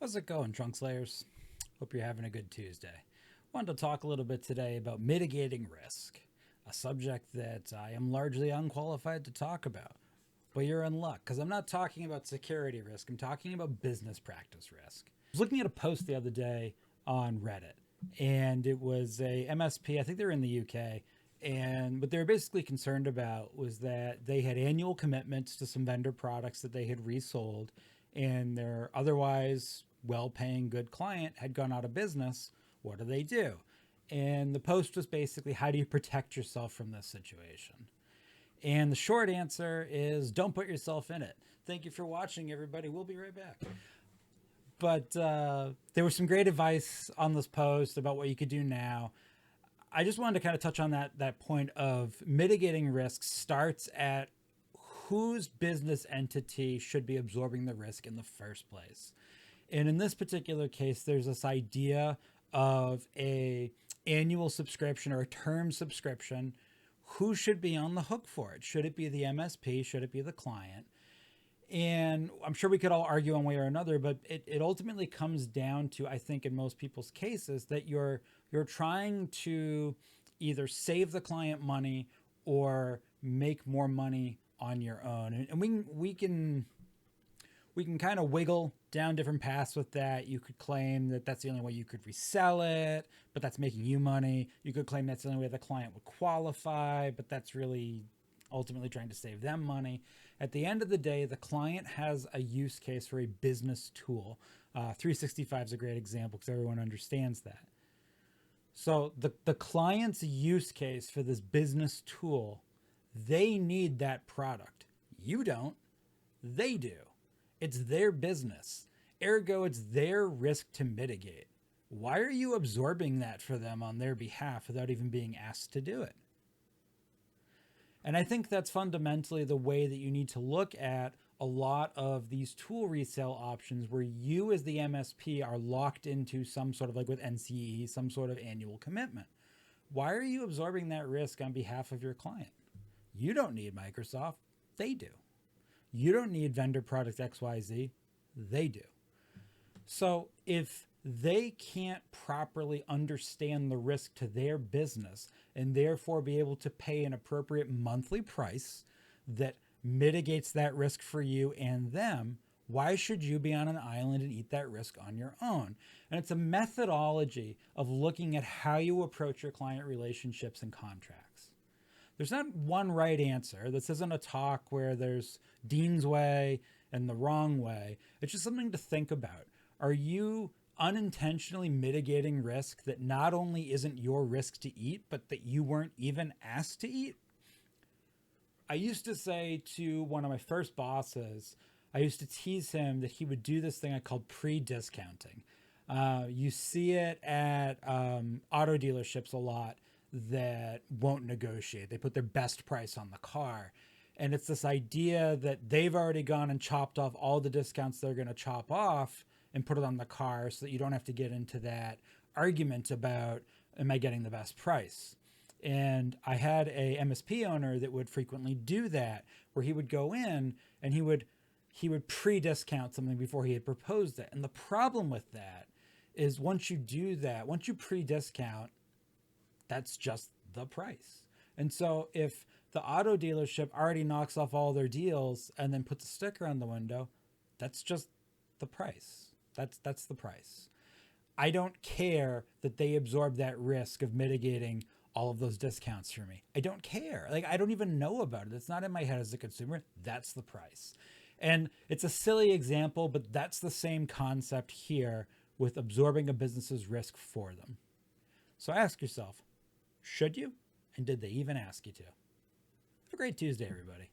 How's it going, Trunkslayers? Hope you're having a good Tuesday. Wanted to talk a little bit today about mitigating risk, a subject that I am largely unqualified to talk about. But you're in luck, because I'm not talking about security risk, I'm talking about business practice risk. I was looking at a post the other day on Reddit, and it was a MSP, I think they were in the UK, and what they were basically concerned about was that they had annual commitments to some vendor products that they had resold, and their otherwise well paying good client had gone out of business. What do they do? And the post was basically, how do you protect yourself from this situation? And the short answer is, don't put yourself in it. Thank you for watching, everybody. We'll be right back. But there was some great advice on this post about what you could do now. I just wanted to kind of touch on that point of mitigating risk starts at whose business entity should be absorbing the risk in the first place. And in this particular case, there's this idea of a annual subscription or a term subscription. Who should be on the hook for it? Should it be the MSP? Should it be the client? And I'm sure we could all argue one way or another, but it ultimately comes down to, I think in most people's cases, that you're trying to either save the client money or make more money on your own. And we can kind of wiggle down different paths with that. You could claim that that's the only way you could resell it, but that's making you money. You could claim that's the only way the client would qualify, but that's really ultimately trying to save them money. At the end of the day, the client has a use case for a business tool. 365 is a great example because everyone understands that. So the client's use case for this business tool, they need that product. You don't, they do. It's their business. Ergo, it's their risk to mitigate. Why are you absorbing that for them on their behalf without even being asked to do it? And I think that's fundamentally the way that you need to look at a lot of these tool resale options, where you as the MSP are locked into some sort of, like with NCE, some sort of annual commitment. Why are you absorbing that risk on behalf of your client? You don't need Microsoft. They do. You don't need vendor product XYZ. They do. So if they can't properly understand the risk to their business and therefore be able to pay an appropriate monthly price that mitigates that risk for you and them, why should you be on an island and eat that risk on your own? And it's a methodology of looking at how you approach your client relationships and contracts. There's not one right answer. This isn't a talk where there's Dean's way and the wrong way. It's just something to think about. Are you unintentionally mitigating risk that not only isn't your risk to eat, but that you weren't even asked to eat? I used to say to one of my first bosses, I used to tease him that he would do this thing I called pre-discounting. You see it at auto dealerships a lot that won't negotiate. They put their best price on the car. And it's this idea that they've already gone and chopped off all the discounts they're going to chop off and put it on the car so that you don't have to get into that argument about, am I getting the best price? And I had a MSP owner that would frequently do that, where he would go in and he would pre-discount something before he had proposed it. And the problem with that is, once you do that, once you pre-discount, that's just the price. And so if the auto dealership already knocks off all their deals and then puts a sticker on the window, that's just the price. That's the price. I don't care that they absorb that risk of mitigating all of those discounts for me. I don't care. Like, I don't even know about it. It's not in my head as a consumer. That's the price. And it's a silly example, but that's the same concept here with absorbing a business's risk for them. So ask yourself, should you? And did they even ask you to? Have a great Tuesday, everybody.